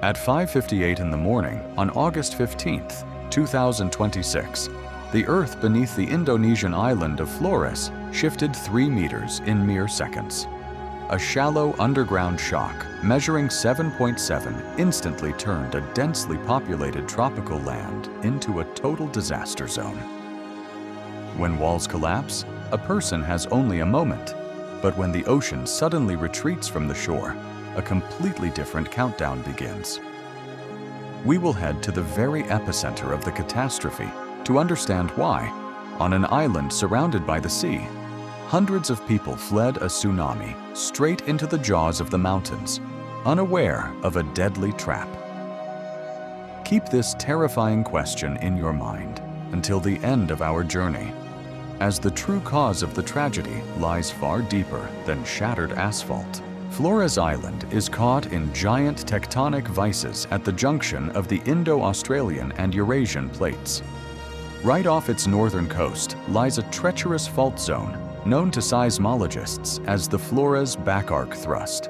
At 5:58 in the morning on August 15th, 2026, the Earth beneath the Indonesian island of Flores shifted 3 meters in mere seconds. A shallow underground shock measuring 7.7 instantly turned a densely populated tropical land into a total disaster zone. When walls collapse, a person has only a moment, but when the ocean suddenly retreats from the shore, a completely different countdown begins. We will head to the very epicenter of the catastrophe to understand why, on an island surrounded by the sea, hundreds of people fled a tsunami straight into the jaws of the mountains, unaware of a deadly trap. Keep this terrifying question in your mind until the end of our journey, as the true cause of the tragedy lies far deeper than shattered asphalt. Flores Island is caught in giant tectonic vices at the junction of the Indo-Australian and Eurasian plates. Right off its northern coast lies a treacherous fault zone known to seismologists as the Flores Back-Arc Thrust.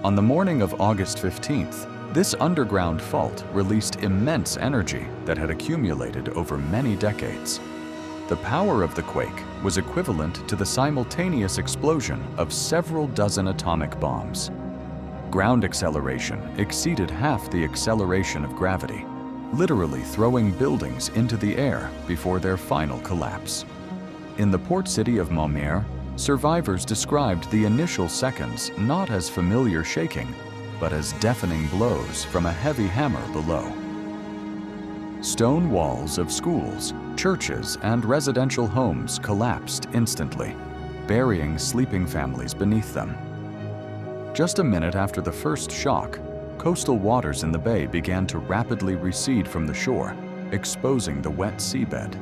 On the morning of August 15th, this underground fault released immense energy that had accumulated over many decades. The power of the quake was equivalent to the simultaneous explosion of several dozen atomic bombs. Ground acceleration exceeded half the acceleration of gravity, literally throwing buildings into the air before their final collapse. In the port city of Maumere, survivors described the initial seconds not as familiar shaking, but as deafening blows from a heavy hammer below. Stone walls of schools, churches, and residential homes collapsed instantly, burying sleeping families beneath them. Just a minute after the first shock, coastal waters in the bay began to rapidly recede from the shore, exposing the wet seabed.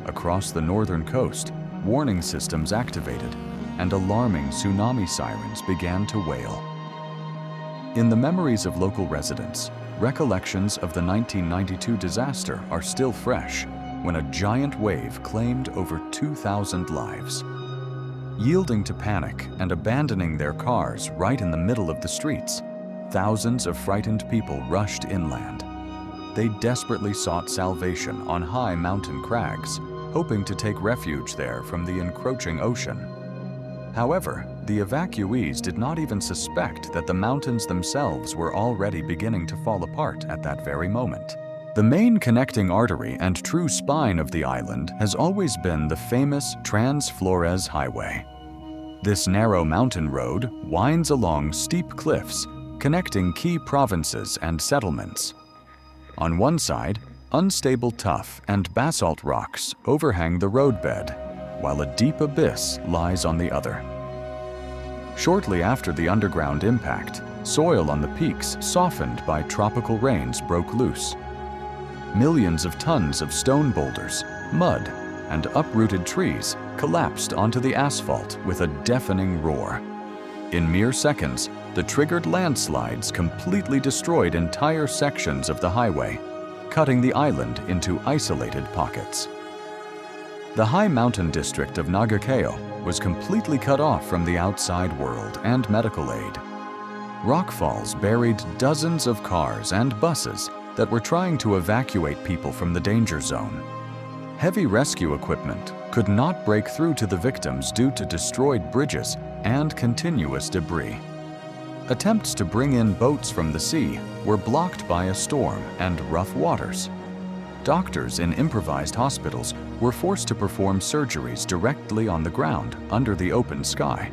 Across the northern coast, warning systems activated, and alarming tsunami sirens began to wail. In the memories of local residents, recollections of the 1992 disaster are still fresh when a giant wave claimed over 2,000 lives. Yielding to panic and abandoning their cars right in the middle of the streets, thousands of frightened people rushed inland. They desperately sought salvation on high mountain crags, hoping to take refuge there from the encroaching ocean. However, the evacuees did not even suspect that the mountains themselves were already beginning to fall apart at that very moment. The main connecting artery and true spine of the island has always been the famous Trans-Flores Highway. This narrow mountain road winds along steep cliffs, connecting key provinces and settlements. On one side, unstable tuff and basalt rocks overhang the roadbed, while a deep abyss lies on the other. Shortly after the underground impact, soil on the peaks softened by tropical rains broke loose. Millions of tons of stone boulders, mud, and uprooted trees collapsed onto the asphalt with a deafening roar. In mere seconds, the triggered landslides completely destroyed entire sections of the highway, cutting the island into isolated pockets. The high mountain district of Nagekeo was completely cut off from the outside world and medical aid. Rockfalls buried dozens of cars and buses that were trying to evacuate people from the danger zone. Heavy rescue equipment could not break through to the victims due to destroyed bridges and continuous debris. Attempts to bring in boats from the sea were blocked by a storm and rough waters. Doctors in improvised hospitals were forced to perform surgeries directly on the ground under the open sky.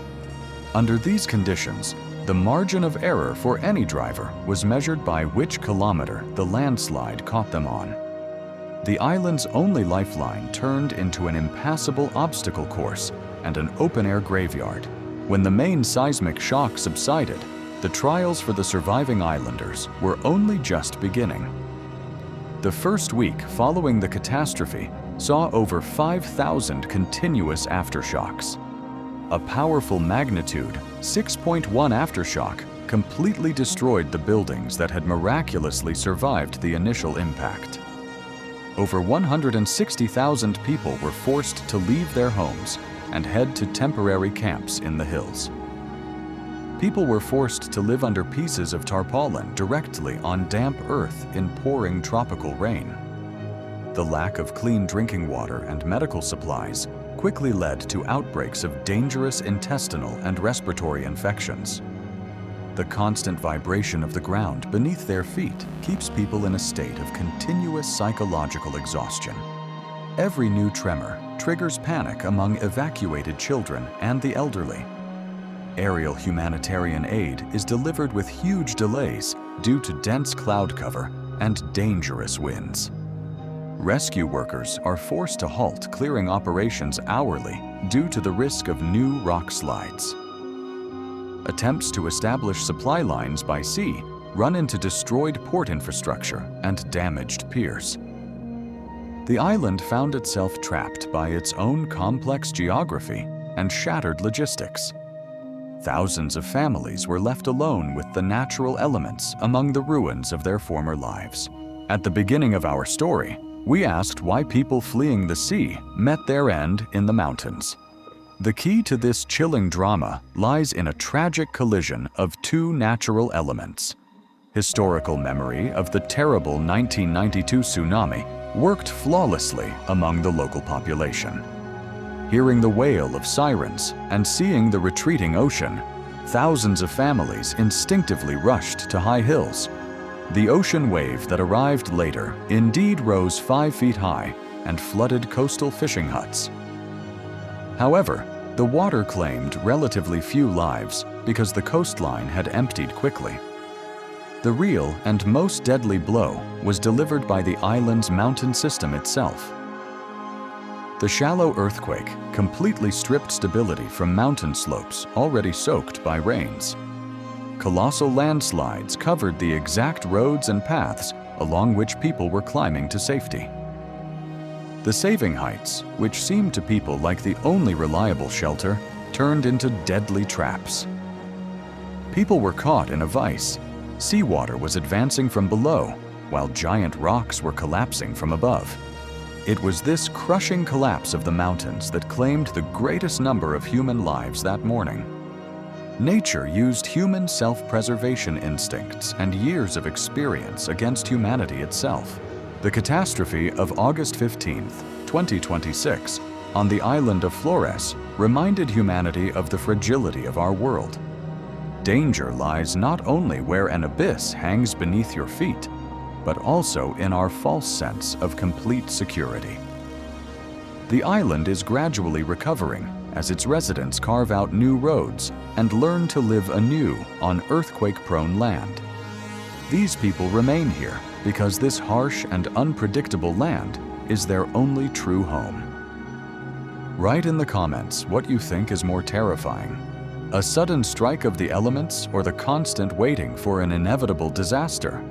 Under these conditions, the margin of error for any driver was measured by which kilometer the landslide caught them on. The island's only lifeline turned into an impassable obstacle course and an open-air graveyard. When the main seismic shock subsided, the trials for the surviving islanders were only just beginning. The first week following the catastrophe saw over 5,000 continuous aftershocks. A powerful magnitude 6.1 aftershock completely destroyed the buildings that had miraculously survived the initial impact. Over 160,000 people were forced to leave their homes and head to temporary camps in the hills. People were forced to live under pieces of tarpaulin directly on damp earth in pouring tropical rain. The lack of clean drinking water and medical supplies quickly led to outbreaks of dangerous intestinal and respiratory infections. The constant vibration of the ground beneath their feet keeps people in a state of continuous psychological exhaustion. Every new tremor triggers panic among evacuated children and the elderly. Aerial humanitarian aid is delivered with huge delays due to dense cloud cover and dangerous winds. Rescue workers are forced to halt clearing operations hourly due to the risk of new rock slides. Attempts to establish supply lines by sea run into destroyed port infrastructure and damaged piers. The island found itself trapped by its own complex geography and shattered logistics. Thousands of families were left alone with the natural elements among the ruins of their former lives. At the beginning of our story, we asked why people fleeing the sea met their end in the mountains. The key to this chilling drama lies in a tragic collision of two natural elements. Historical memory of the terrible 1992 tsunami worked flawlessly among the local population. Hearing the wail of sirens and seeing the retreating ocean, thousands of families instinctively rushed to high hills. The ocean wave that arrived later indeed rose 5 feet high and flooded coastal fishing huts. However, the water claimed relatively few lives because the coastline had emptied quickly. The real and most deadly blow was delivered by the island's mountain system itself. The shallow earthquake completely stripped stability from mountain slopes already soaked by rains. Colossal landslides covered the exact roads and paths along which people were climbing to safety. The saving heights, which seemed to people like the only reliable shelter, turned into deadly traps. People were caught in a vice. Seawater was advancing from below, while giant rocks were collapsing from above. It was this crushing collapse of the mountains that claimed the greatest number of human lives that morning. Nature used human self-preservation instincts and years of experience against humanity itself. The catastrophe of August 15, 2026, on the island of Flores reminded humanity of the fragility of our world. Danger lies not only where an abyss hangs beneath your feet, but also in our false sense of complete security. The island is gradually recovering as its residents carve out new roads and learn to live anew on earthquake-prone land. These people remain here because this harsh and unpredictable land is their only true home. Write in the comments what you think is more terrifying: a sudden strike of the elements or the constant waiting for an inevitable disaster.